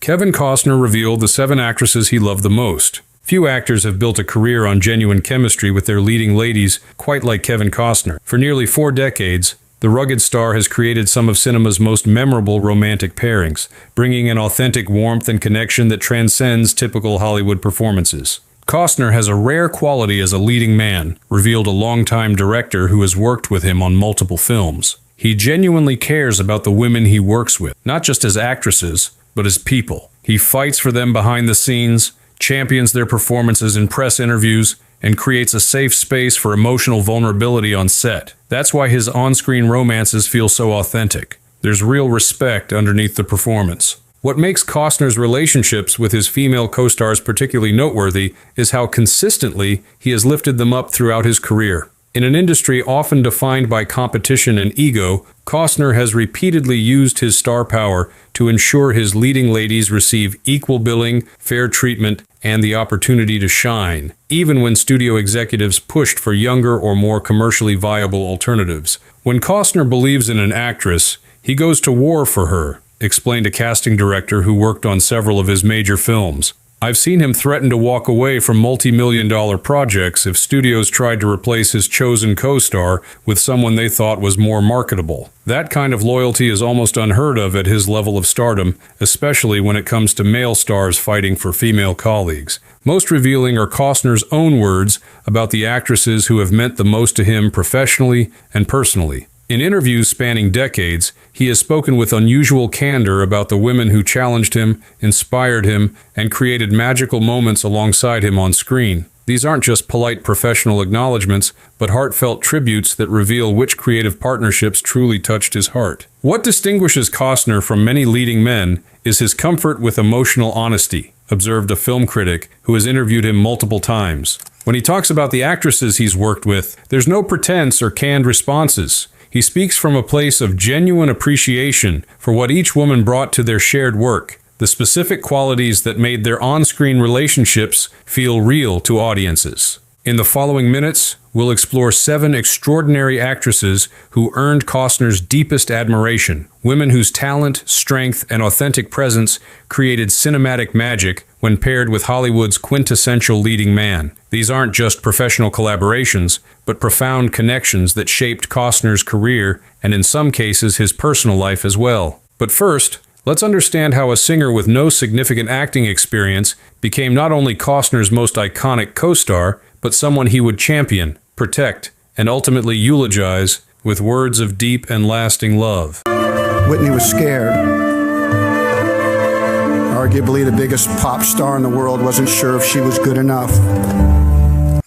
Kevin Costner revealed the 7 actresses he loved the most. Few actors have built a career on genuine chemistry with their leading ladies quite like Kevin Costner. For nearly 4 decades, the rugged star has created some of cinema's most memorable romantic pairings, bringing an authentic warmth and connection that transcends typical Hollywood performances. Costner has a rare quality as a leading man, revealed a longtime director who has worked with him on multiple films. He genuinely cares about the women he works with, not just as actresses, but as people. He fights for them behind the scenes, champions their performances in press interviews, and creates a safe space for emotional vulnerability on set. That's why his on-screen romances feel so authentic. There's real respect underneath the performance. What makes Costner's relationships with his female co-stars particularly noteworthy is how consistently he has lifted them up throughout his career. In an industry often defined by competition and ego, Costner has repeatedly used his star power to ensure his leading ladies receive equal billing, fair treatment, and the opportunity to shine, even when studio executives pushed for younger or more commercially viable alternatives. When Costner believes in an actress, he goes to war for her, explained a casting director who worked on several of his major films. I've seen him threaten to walk away from multi-million-dollar projects if studios tried to replace his chosen co-star with someone they thought was more marketable. That kind of loyalty is almost unheard of at his level of stardom, especially when it comes to male stars fighting for female colleagues. Most revealing are Costner's own words about the actresses who have meant the most to him professionally and personally. In interviews spanning decades, he has spoken with unusual candor about the women who challenged him, inspired him, and created magical moments alongside him on screen. These aren't just polite professional acknowledgments, but heartfelt tributes that reveal which creative partnerships truly touched his heart. What distinguishes Costner from many leading men is his comfort with emotional honesty, observed a film critic who has interviewed him multiple times. When he talks about the actresses he's worked with, there's no pretense or canned responses. He speaks from a place of genuine appreciation for what each woman brought to their shared work, the specific qualities that made their on-screen relationships feel real to audiences. In the following minutes, we'll explore 7 extraordinary actresses who earned Costner's deepest admiration, women whose talent, strength, and authentic presence created cinematic magic when paired with Hollywood's quintessential leading man. These aren't just professional collaborations, but profound connections that shaped Costner's career and in some cases his personal life as well. But first, let's understand how a singer with no significant acting experience became not only Costner's most iconic co-star, but someone he would champion, protect, and ultimately eulogize with words of deep and lasting love. Whitney was scared. Arguably the biggest pop star in the world wasn't sure if she was good enough.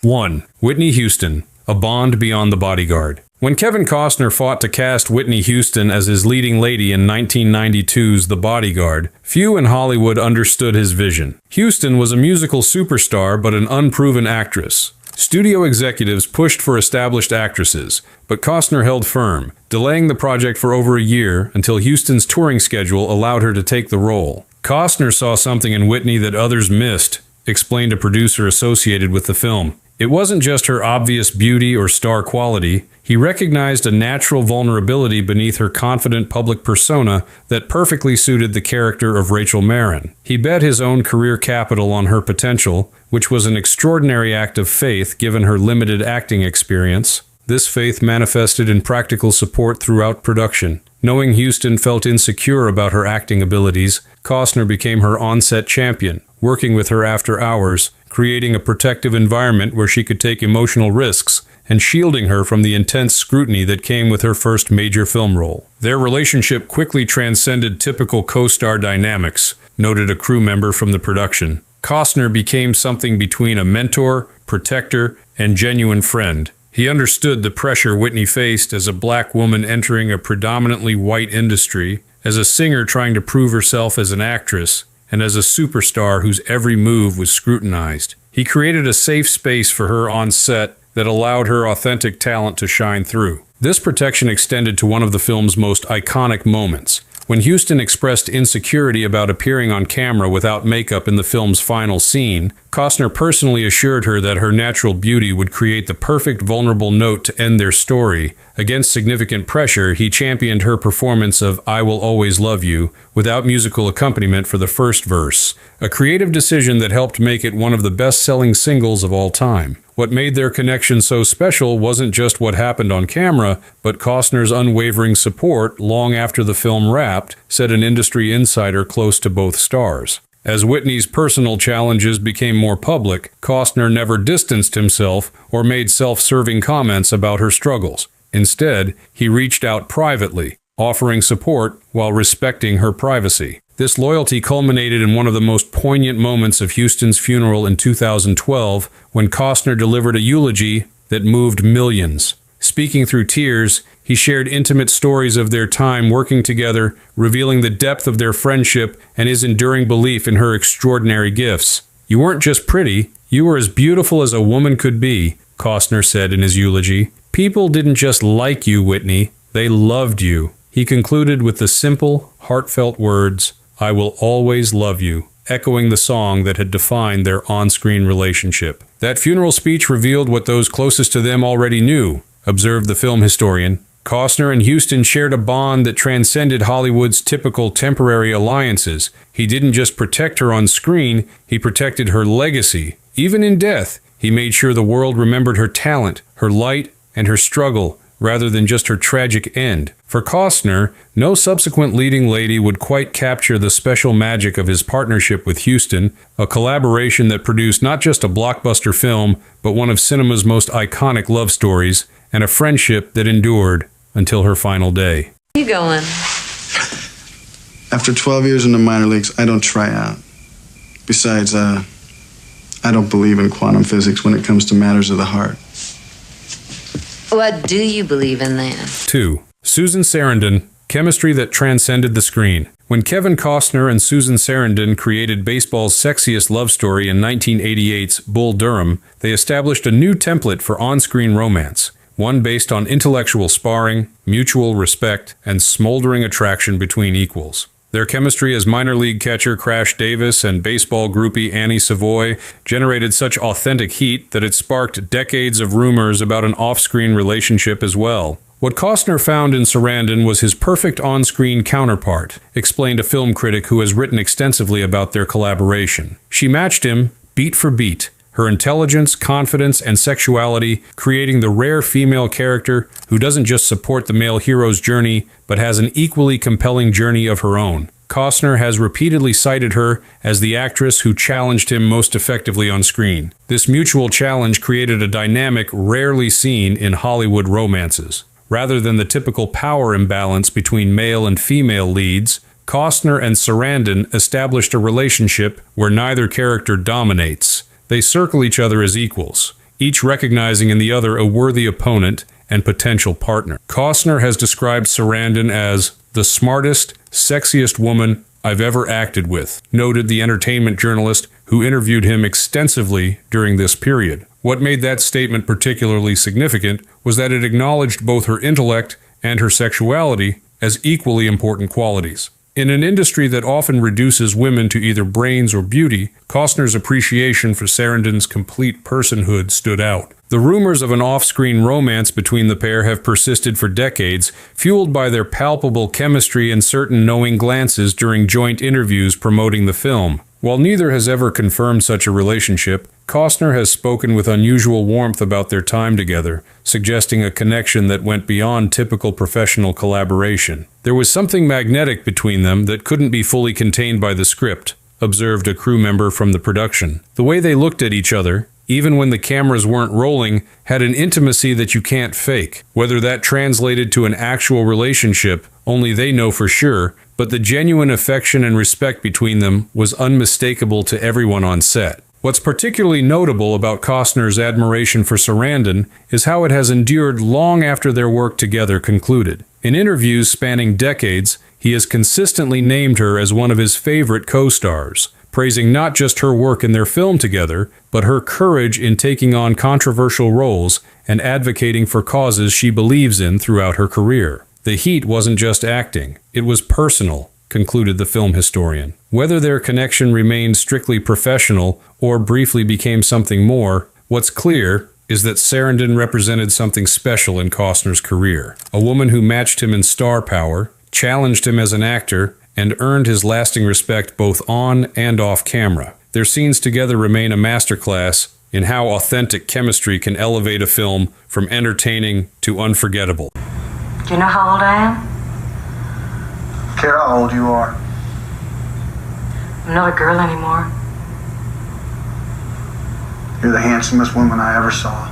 1. Whitney Houston, a bond beyond the bodyguard. When Kevin Costner fought to cast Whitney Houston as his leading lady in 1992's The Bodyguard, few in Hollywood understood his vision. Houston was a musical superstar but an unproven actress. Studio executives pushed for established actresses, but Costner held firm, delaying the project for over a year until Houston's touring schedule allowed her to take the role. Costner saw something in Whitney that others missed, explained a producer associated with the film. It wasn't just her obvious beauty or star quality. He recognized a natural vulnerability beneath her confident public persona that perfectly suited the character of Rachel Marin. He bet his own career capital on her potential, which was an extraordinary act of faith given her limited acting experience. This faith manifested in practical support throughout production. Knowing Houston felt insecure about her acting abilities, Costner became her on-set champion, working with her after hours, creating a protective environment where she could take emotional risks, and shielding her from the intense scrutiny that came with her first major film role. Their relationship quickly transcended typical co-star dynamics, noted a crew member from the production. Costner became something between a mentor, protector, and genuine friend. He understood the pressure Whitney faced as a black woman entering a predominantly white industry, as a singer trying to prove herself as an actress, and as a superstar whose every move was scrutinized. He created a safe space for her on set that allowed her authentic talent to shine through. This protection extended to one of the film's most iconic moments. When Houston expressed insecurity about appearing on camera without makeup in the film's final scene, Costner personally assured her that her natural beauty would create the perfect vulnerable note to end their story, Against significant pressure, he championed her performance of I Will Always Love You without musical accompaniment for the first verse, a creative decision that helped make it one of the best-selling singles of all time. What made their connection so special wasn't just what happened on camera, but Costner's unwavering support long after the film wrapped, said an industry insider close to both stars. As Whitney's personal challenges became more public, Costner never distanced himself or made self-serving comments about her struggles. Instead, he reached out privately, offering support while respecting her privacy. This loyalty culminated in one of the most poignant moments of Houston's funeral in 2012, when Costner delivered a eulogy that moved millions. Speaking through tears, he shared intimate stories of their time working together, revealing the depth of their friendship and his enduring belief in her extraordinary gifts. "You weren't just pretty, you were as beautiful as a woman could be," Costner said in his eulogy. "People didn't just like you, Whitney, they loved you." He concluded with the simple, heartfelt words, "I will always love you," echoing the song that had defined their on-screen relationship. That funeral speech revealed what those closest to them already knew, observed the film historian. Costner and Houston shared a bond that transcended Hollywood's typical temporary alliances. He didn't just protect her on screen, he protected her legacy. Even in death, he made sure the world remembered her talent, her light, and her struggle, rather than just her tragic end. For Costner, no subsequent leading lady would quite capture the special magic of his partnership with Houston, a collaboration that produced not just a blockbuster film, but one of cinema's most iconic love stories, and a friendship that endured until her final day. Where you going? After 12 years in the minor leagues, I don't try out. Besides, I don't believe in quantum physics when it comes to matters of the heart. What do you believe in then? 2. Susan Sarandon, chemistry that transcended the screen. When Kevin Costner and Susan Sarandon created baseball's sexiest love story in 1988's Bull Durham, they established a new template for on-screen romance, one based on intellectual sparring, mutual respect, and smoldering attraction between equals. Their chemistry as minor league catcher Crash Davis and baseball groupie Annie Savoy generated such authentic heat that it sparked decades of rumors about an off-screen relationship as well. What Costner found in Sarandon was his perfect on-screen counterpart, explained a film critic who has written extensively about their collaboration. She matched him beat for beat, her intelligence, confidence, and sexuality, creating the rare female character who doesn't just support the male hero's journey, but has an equally compelling journey of her own. Costner has repeatedly cited her as the actress who challenged him most effectively on screen. This mutual challenge created a dynamic rarely seen in Hollywood romances. Rather than the typical power imbalance between male and female leads, Costner and Sarandon established a relationship where neither character dominates. They circle each other as equals, each recognizing in the other a worthy opponent and potential partner. Costner has described Sarandon as the smartest, sexiest woman I've ever acted with, noted the entertainment journalist who interviewed him extensively during this period. What made that statement particularly significant was that it acknowledged both her intellect and her sexuality as equally important qualities. In an industry that often reduces women to either brains or beauty, Costner's appreciation for Sarandon's complete personhood stood out. The rumors of an off-screen romance between the pair have persisted for decades, fueled by their palpable chemistry and certain knowing glances during joint interviews promoting the film. While neither has ever confirmed such a relationship, Costner has spoken with unusual warmth about their time together, suggesting a connection that went beyond typical professional collaboration. There was something magnetic between them that couldn't be fully contained by the script, observed a crew member from the production. The way they looked at each other, even when the cameras weren't rolling, had an intimacy that you can't fake. Whether that translated to an actual relationship, only they know for sure, but the genuine affection and respect between them was unmistakable to everyone on set. What's particularly notable about Costner's admiration for Sarandon is how it has endured long after their work together concluded. In interviews spanning decades, he has consistently named her as one of his favorite co-stars, praising not just her work in their film together, but her courage in taking on controversial roles and advocating for causes she believes in throughout her career. The heat wasn't just acting, it was personal, concluded the film historian. Whether their connection remained strictly professional or briefly became something more, what's clear is that Sarandon represented something special in Costner's career. A woman who matched him in star power, challenged him as an actor, and earned his lasting respect both on and off camera. Their scenes together remain a masterclass in how authentic chemistry can elevate a film from entertaining to unforgettable. Do you know how old I am? Care how old you are. I'm not a girl anymore. You're the handsomest woman I ever saw.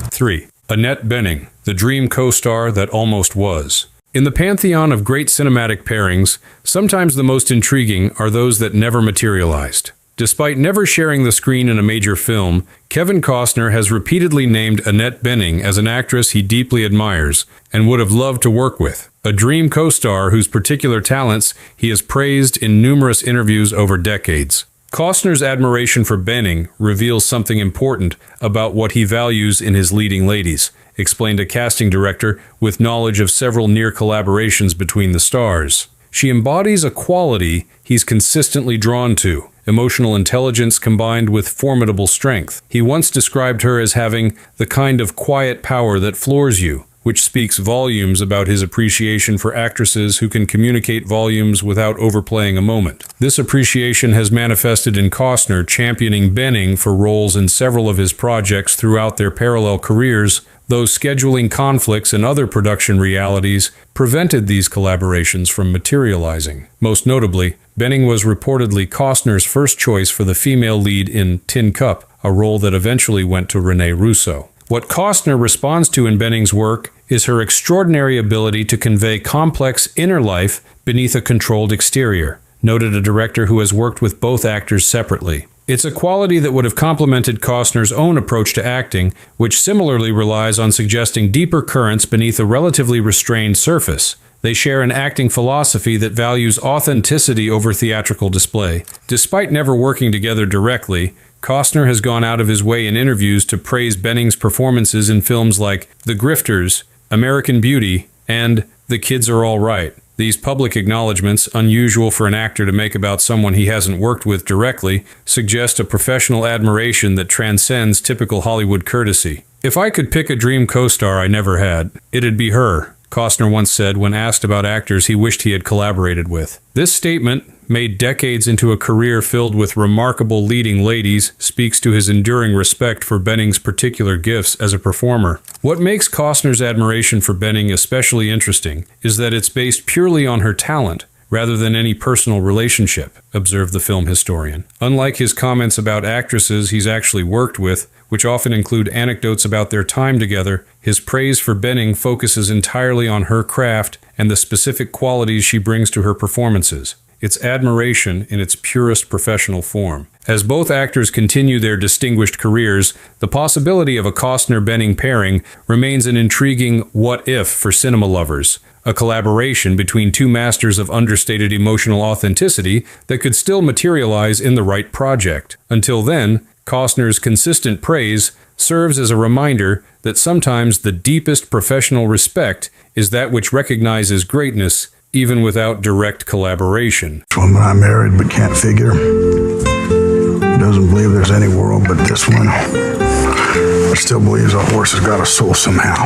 3. Annette Bening, the dream co-star that almost was. In the pantheon of great cinematic pairings, sometimes the most intriguing are those that never materialized. Despite never sharing the screen in a major film, Kevin Costner has repeatedly named Annette Bening as an actress he deeply admires and would have loved to work with, a dream co-star whose particular talents he has praised in numerous interviews over decades. Costner's admiration for Bening reveals something important about what he values in his leading ladies, explained a casting director with knowledge of several near collaborations between the stars. She embodies a quality he's consistently drawn to, emotional intelligence combined with formidable strength. He once described her as having the kind of quiet power that floors you, which speaks volumes about his appreciation for actresses who can communicate volumes without overplaying a moment. This appreciation has manifested in Costner championing Bening for roles in several of his projects throughout their parallel careers, though scheduling conflicts and other production realities prevented these collaborations from materializing. Most notably, Bening was reportedly Costner's first choice for the female lead in Tin Cup, a role that eventually went to Rene Russo. What Costner responds to in Bening's work is her extraordinary ability to convey complex inner life beneath a controlled exterior, noted a director who has worked with both actors separately. It's a quality that would have complemented Costner's own approach to acting, which similarly relies on suggesting deeper currents beneath a relatively restrained surface. They share an acting philosophy that values authenticity over theatrical display. Despite never working together directly, Costner has gone out of his way in interviews to praise Bening's performances in films like The Grifters, American Beauty, and The Kids Are All Right. These public acknowledgments, unusual for an actor to make about someone he hasn't worked with directly, suggest a professional admiration that transcends typical Hollywood courtesy. "If I could pick a dream co-star I never had, it'd be her," Costner once said when asked about actors he wished he had collaborated with. This statement, made decades into a career filled with remarkable leading ladies, speaks to his enduring respect for Bening's particular gifts as a performer. What makes Costner's admiration for Bening especially interesting is that it's based purely on her talent, rather than any personal relationship, observed the film historian. Unlike his comments about actresses he's actually worked with, which often include anecdotes about their time together, his praise for Bening focuses entirely on her craft and the specific qualities she brings to her performances. It's admiration in its purest professional form. As both actors continue their distinguished careers, the possibility of a Costner-Bening pairing remains an intriguing what-if for cinema lovers, a collaboration between two masters of understated emotional authenticity that could still materialize in the right project. Until then, Costner's consistent praise serves as a reminder that sometimes the deepest professional respect is that which recognizes greatness even without direct collaboration. Woman I married but can't figure. Doesn't believe there's any world but this one. But still believes a horse has got a soul somehow.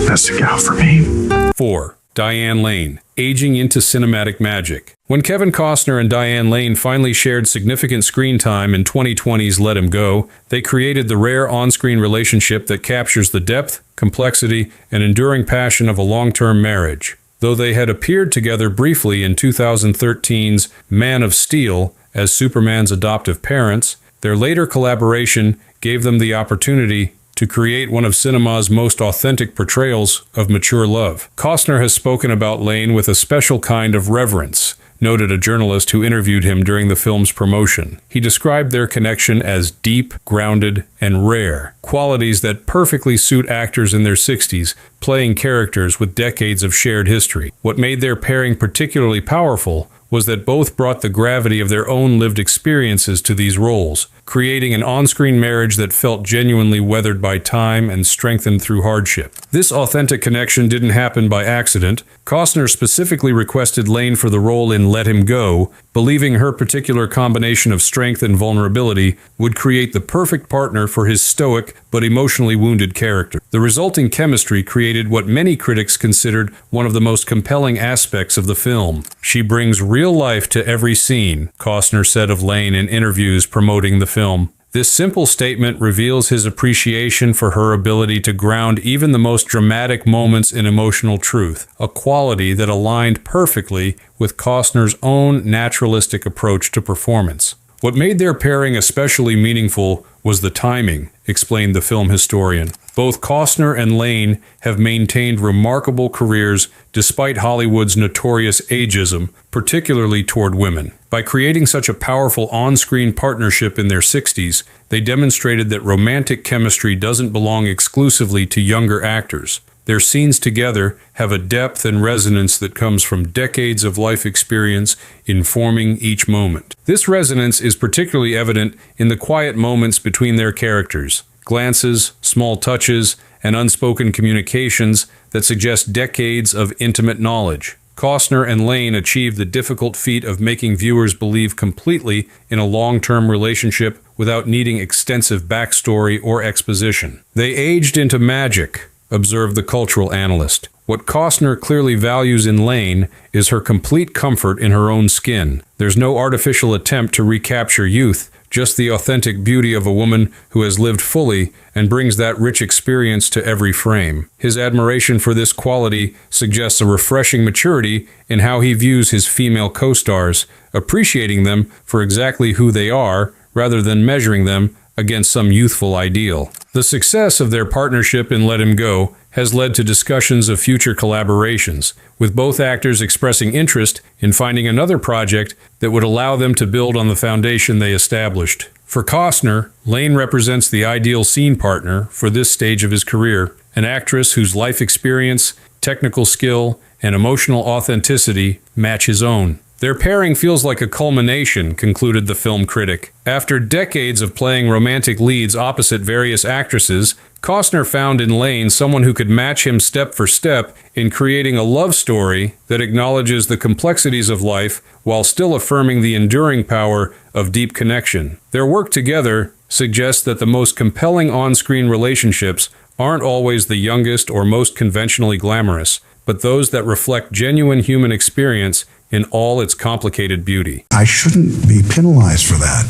That's the gal for me. 4. Diane Lane, aging into cinematic magic. When Kevin Costner and Diane Lane finally shared significant screen time in 2020's Let Him Go, they created the rare on-screen relationship that captures the depth, complexity, and enduring passion of a long-term marriage. Though they had appeared together briefly in 2013's Man of Steel as Superman's adoptive parents, their later collaboration gave them the opportunity to create one of cinema's most authentic portrayals of mature love. Costner has spoken about Lane with a special kind of reverence, noted a journalist who interviewed him during the film's promotion. He described their connection as deep, grounded, and rare, qualities that perfectly suit actors in their 60s, playing characters with decades of shared history. What made their pairing particularly powerful was that both brought the gravity of their own lived experiences to these roles, creating an on-screen marriage that felt genuinely weathered by time and strengthened through hardship. This authentic connection didn't happen by accident. Costner specifically requested Lane for the role in Let Him Go, believing her particular combination of strength and vulnerability would create the perfect partner for his stoic but emotionally wounded character. The resulting chemistry created what many critics considered one of the most compelling aspects of the film. She brings real life to every scene, Costner said of Lane in interviews promoting the film. This simple statement reveals his appreciation for her ability to ground even the most dramatic moments in emotional truth, a quality that aligned perfectly with Costner's own naturalistic approach to performance. What made their pairing especially meaningful was the timing, explained the film historian. Both Costner and Lane have maintained remarkable careers despite Hollywood's notorious ageism, particularly toward women. By creating such a powerful on-screen partnership in their 60s, they demonstrated that romantic chemistry doesn't belong exclusively to younger actors. Their scenes together have a depth and resonance that comes from decades of life experience informing each moment. This resonance is particularly evident in the quiet moments between their characters. Glances, small touches, and unspoken communications that suggest decades of intimate knowledge. Costner and Lane achieved the difficult feat of making viewers believe completely in a long-term relationship without needing extensive backstory or exposition. They aged into magic, observed the cultural analyst. What Costner clearly values in Lane is her complete comfort in her own skin. There's no artificial attempt to recapture youth, just the authentic beauty of a woman who has lived fully and brings that rich experience to every frame. His admiration for this quality suggests a refreshing maturity in how he views his female co-stars, appreciating them for exactly who they are rather than measuring them against some youthful ideal. The success of their partnership in Let Him Go has led to discussions of future collaborations, with both actors expressing interest in finding another project that would allow them to build on the foundation they established. For Costner, Lane represents the ideal scene partner for this stage of his career, an actress whose life experience, technical skill, and emotional authenticity match his own. Their pairing feels like a culmination, concluded the film critic. After decades of playing romantic leads opposite various actresses, Costner found in Lane someone who could match him step for step in creating a love story that acknowledges the complexities of life while still affirming the enduring power of deep connection. Their work together suggests that the most compelling on-screen relationships aren't always the youngest or most conventionally glamorous, but those that reflect genuine human experience in all its complicated beauty. I shouldn't be penalized for that.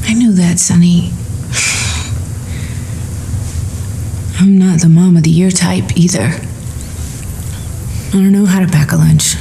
I knew that, Sonny. I'm not the mom of the year type either. I don't know how to pack a lunch.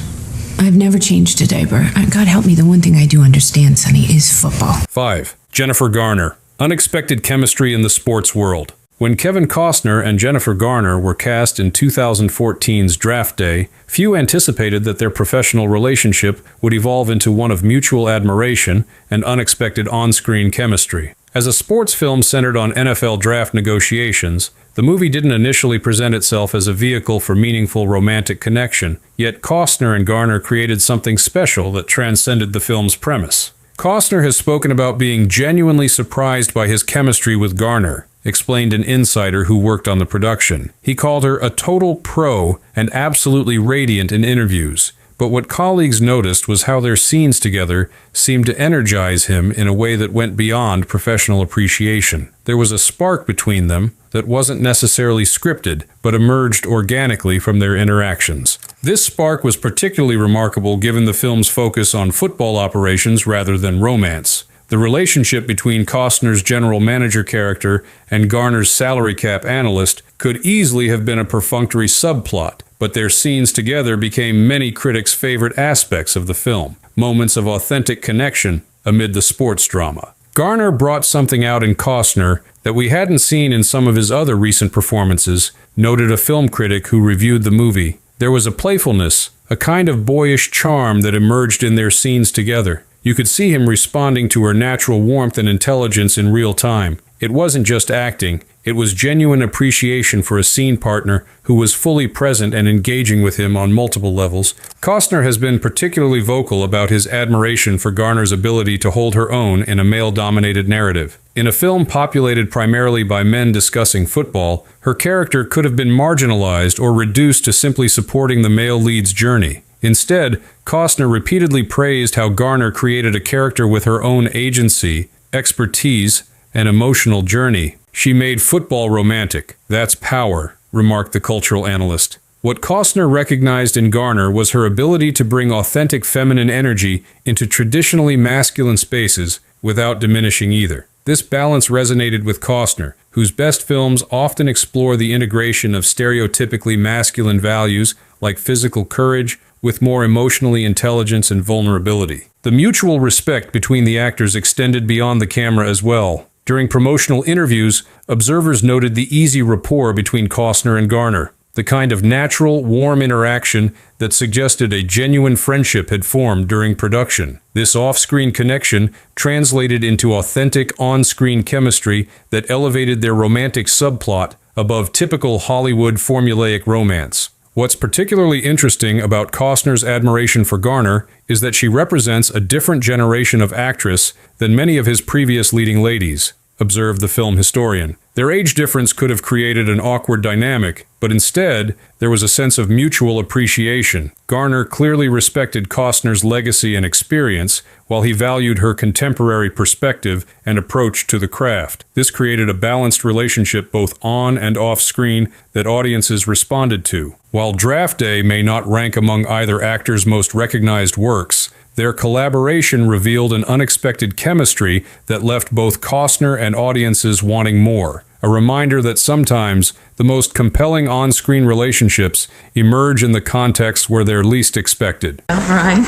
I've never changed a diaper. God help me, the one thing I do understand, Sonny, is football. 5. Jennifer Garner. Unexpected chemistry in the sports world. When Kevin Costner and Jennifer Garner were cast in 2014's Draft Day, few anticipated that their professional relationship would evolve into one of mutual admiration and unexpected on-screen chemistry. As a sports film centered on NFL draft negotiations, the movie didn't initially present itself as a vehicle for meaningful romantic connection, yet Costner and Garner created something special that transcended the film's premise. Costner has spoken about being genuinely surprised by his chemistry with Garner, explained an insider who worked on the production. He called her a total pro and absolutely radiant in interviews. But what colleagues noticed was how their scenes together seemed to energize him in a way that went beyond professional appreciation. There was a spark between them that wasn't necessarily scripted, but emerged organically from their interactions. This spark was particularly remarkable given the film's focus on football operations rather than romance. The relationship between Costner's general manager character and Garner's salary cap analyst could easily have been a perfunctory subplot, but their scenes together became many critics' favorite aspects of the film, moments of authentic connection amid the sports drama. Garner brought something out in Costner that we hadn't seen in some of his other recent performances, noted a film critic who reviewed the movie. There was a playfulness, a kind of boyish charm that emerged in their scenes together. You could see him responding to her natural warmth and intelligence in real time, It wasn't just acting, it was genuine appreciation for a scene partner who was fully present and engaging with him on multiple levels. Costner has been particularly vocal about his admiration for Garner's ability to hold her own in a male-dominated narrative. In a film populated primarily by men discussing football, her character could have been marginalized or reduced to simply supporting the male lead's journey. Instead, Costner repeatedly praised how Garner created a character with her own agency, expertise, and emotional journey. She made football romantic. That's power, remarked the cultural analyst. What Costner recognized in Garner was her ability to bring authentic feminine energy into traditionally masculine spaces without diminishing either. This balance resonated with Costner, whose best films often explore the integration of stereotypically masculine values like physical courage with more emotionally intelligence and vulnerability. The mutual respect between the actors extended beyond the camera as well. During promotional interviews, observers noted the easy rapport between Costner and Garner, the kind of natural, warm interaction that suggested a genuine friendship had formed during production. This off-screen connection translated into authentic on-screen chemistry that elevated their romantic subplot above typical Hollywood formulaic romance. What's particularly interesting about Costner's admiration for Garner is that she represents a different generation of actress than many of his previous leading ladies, observed the film historian. Their age difference could have created an awkward dynamic, but instead, there was a sense of mutual appreciation. Garner clearly respected Costner's legacy and experience, while he valued her contemporary perspective and approach to the craft. This created a balanced relationship both on and off screen that audiences responded to. While Draft Day may not rank among either actor's most recognized works, their collaboration revealed an unexpected chemistry that left both Costner and audiences wanting more. A reminder that sometimes the most compelling on-screen relationships emerge in the contexts where they're least expected. Right.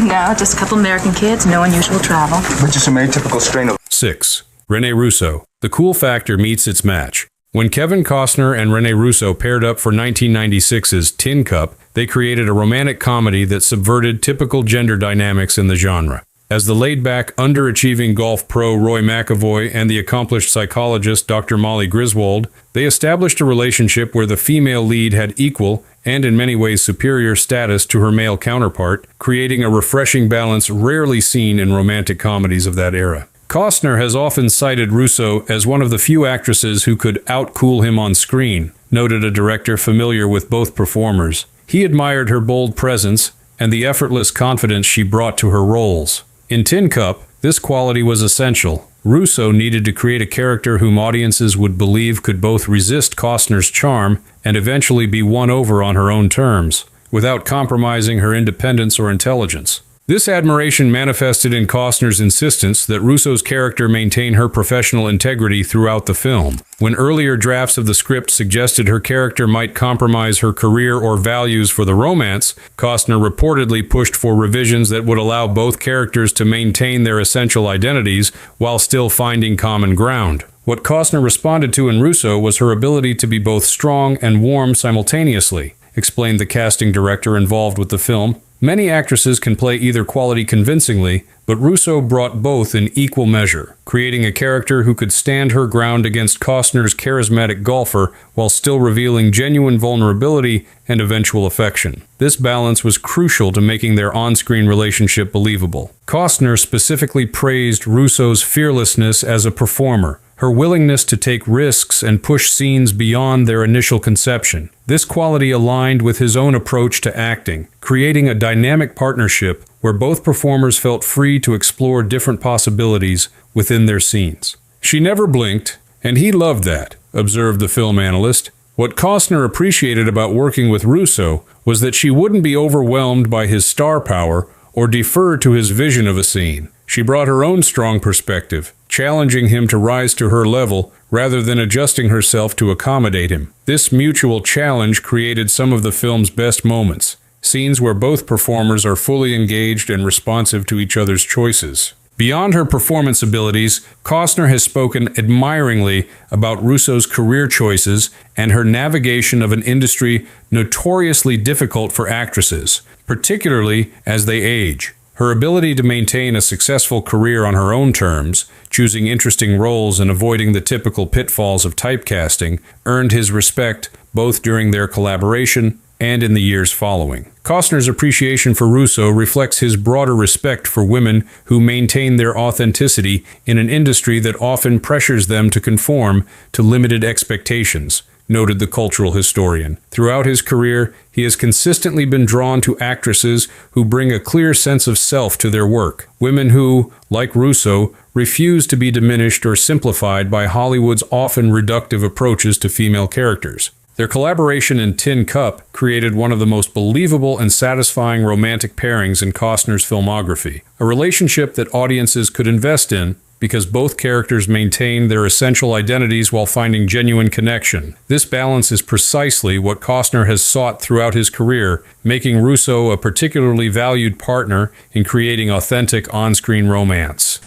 No, just a couple American kids, no unusual travel. But just a very typical strain of... 6. Rene Russo. The cool factor meets its match. When Kevin Costner and Rene Russo paired up for 1996's Tin Cup, they created a romantic comedy that subverted typical gender dynamics in the genre. As the laid-back, underachieving golf pro Roy McAvoy and the accomplished psychologist Dr. Molly Griswold, they established a relationship where the female lead had equal, and in many ways superior status to her male counterpart, creating a refreshing balance rarely seen in romantic comedies of that era. Costner has often cited Russo as one of the few actresses who could outcool him on screen, noted a director familiar with both performers. He admired her bold presence and the effortless confidence she brought to her roles. In Tin Cup, this quality was essential. Russo needed to create a character whom audiences would believe could both resist Costner's charm and eventually be won over on her own terms, without compromising her independence or intelligence. This admiration manifested in Costner's insistence that Russo's character maintain her professional integrity throughout the film. When earlier drafts of the script suggested her character might compromise her career or values for the romance, Costner reportedly pushed for revisions that would allow both characters to maintain their essential identities while still finding common ground. What Costner responded to in Russo was her ability to be both strong and warm simultaneously, explained the casting director involved with the film. Many actresses can play either quality convincingly, but Russo brought both in equal measure, creating a character who could stand her ground against Costner's charismatic golfer while still revealing genuine vulnerability and eventual affection. This balance was crucial to making their on-screen relationship believable. Costner specifically praised Russo's fearlessness as a performer, her willingness to take risks and push scenes beyond their initial conception. This quality aligned with his own approach to acting, creating a dynamic partnership where both performers felt free to explore different possibilities within their scenes. She never blinked, and he loved that, observed the film analyst. What Costner appreciated about working with Russo was that she wouldn't be overwhelmed by his star power or defer to his vision of a scene. She brought her own strong perspective, challenging him to rise to her level rather than adjusting herself to accommodate him. This mutual challenge created some of the film's best moments, scenes where both performers are fully engaged and responsive to each other's choices. Beyond her performance abilities, Costner has spoken admiringly about Russo's career choices and her navigation of an industry notoriously difficult for actresses, particularly as they age. Her ability to maintain a successful career on her own terms, choosing interesting roles and avoiding the typical pitfalls of typecasting, earned his respect both during their collaboration and in the years following. Costner's appreciation for Russo reflects his broader respect for women who maintain their authenticity in an industry that often pressures them to conform to limited expectations, noted the cultural historian. Throughout his career, he has consistently been drawn to actresses who bring a clear sense of self to their work. Women who, like Russo, refuse to be diminished or simplified by Hollywood's often reductive approaches to female characters. Their collaboration in Tin Cup created one of the most believable and satisfying romantic pairings in Costner's filmography, a relationship that audiences could invest in because both characters maintained their essential identities while finding genuine connection. This balance is precisely what Costner has sought throughout his career, making Russo a particularly valued partner in creating authentic on-screen romance.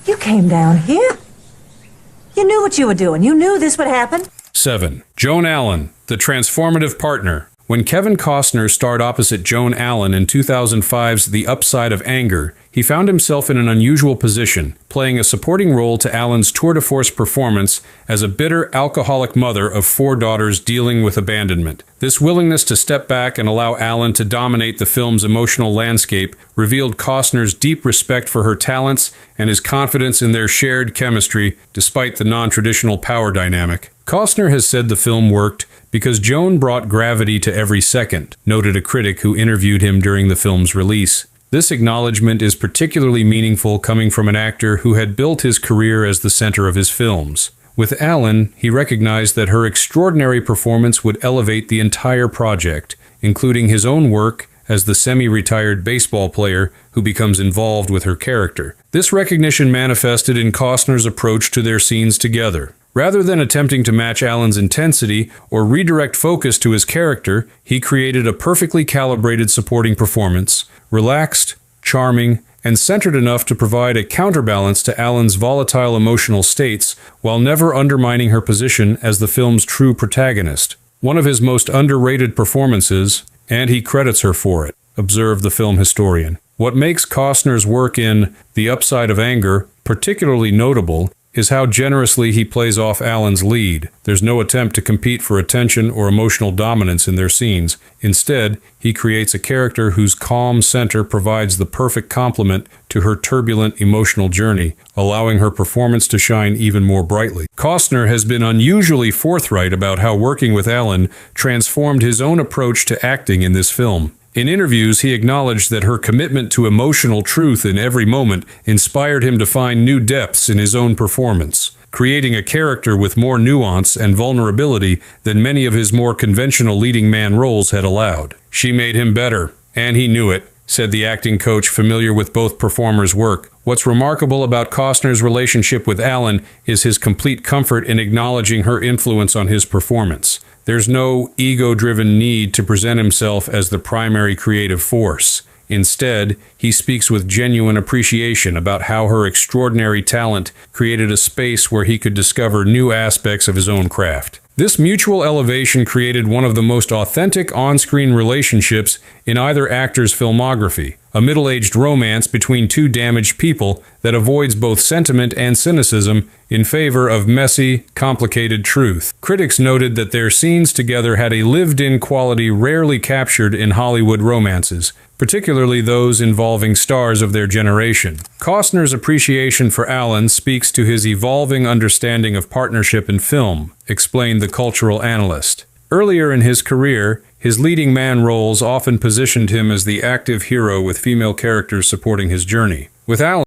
You came down here? You knew what you were doing. You knew this would happen. 7. Joan Allen, the transformative partner. When Kevin Costner starred opposite Joan Allen in 2005's The Upside of Anger, he found himself in an unusual position, playing a supporting role to Allen's tour-de-force performance as a bitter, alcoholic mother of 4 daughters dealing with abandonment. This willingness to step back and allow Allen to dominate the film's emotional landscape revealed Costner's deep respect for her talents and his confidence in their shared chemistry, despite the non-traditional power dynamic. Costner has said the film worked because Joan brought gravity to every second, noted a critic who interviewed him during the film's release. This acknowledgement is particularly meaningful coming from an actor who had built his career as the center of his films. With Allen, he recognized that her extraordinary performance would elevate the entire project, including his own work as the semi-retired baseball player who becomes involved with her character. This recognition manifested in Costner's approach to their scenes together. Rather than attempting to match Allen's intensity or redirect focus to his character, he created a perfectly calibrated supporting performance, relaxed, charming, and centered enough to provide a counterbalance to Allen's volatile emotional states while never undermining her position as the film's true protagonist. One of his most underrated performances, and he credits her for it, observed the film historian. What makes Costner's work in The Upside of Anger particularly notable is how generously he plays off Allen's lead. There's no attempt to compete for attention or emotional dominance in their scenes. Instead, he creates a character whose calm center provides the perfect complement to her turbulent emotional journey, allowing her performance to shine even more brightly. Costner has been unusually forthright about how working with Allen transformed his own approach to acting in this film. In interviews, he acknowledged that her commitment to emotional truth in every moment inspired him to find new depths in his own performance, creating a character with more nuance and vulnerability than many of his more conventional leading man roles had allowed. She made him better, and he knew it, said the acting coach familiar with both performers' work. What's remarkable about Costner's relationship with Allen is his complete comfort in acknowledging her influence on his performance. There's no ego-driven need to present himself as the primary creative force. Instead, he speaks with genuine appreciation about how her extraordinary talent created a space where he could discover new aspects of his own craft. This mutual elevation created one of the most authentic on-screen relationships in either actor's filmography, a middle-aged romance between 2 damaged people that avoids both sentiment and cynicism in favor of messy, complicated truth. Critics noted that their scenes together had a lived-in quality rarely captured in Hollywood romances, particularly those involving stars of their generation. Costner's appreciation for Allen speaks to his evolving understanding of partnership in film, explained the cultural analyst. Earlier in his career, his leading man roles often positioned him as the active hero with female characters supporting his journey. With Allen,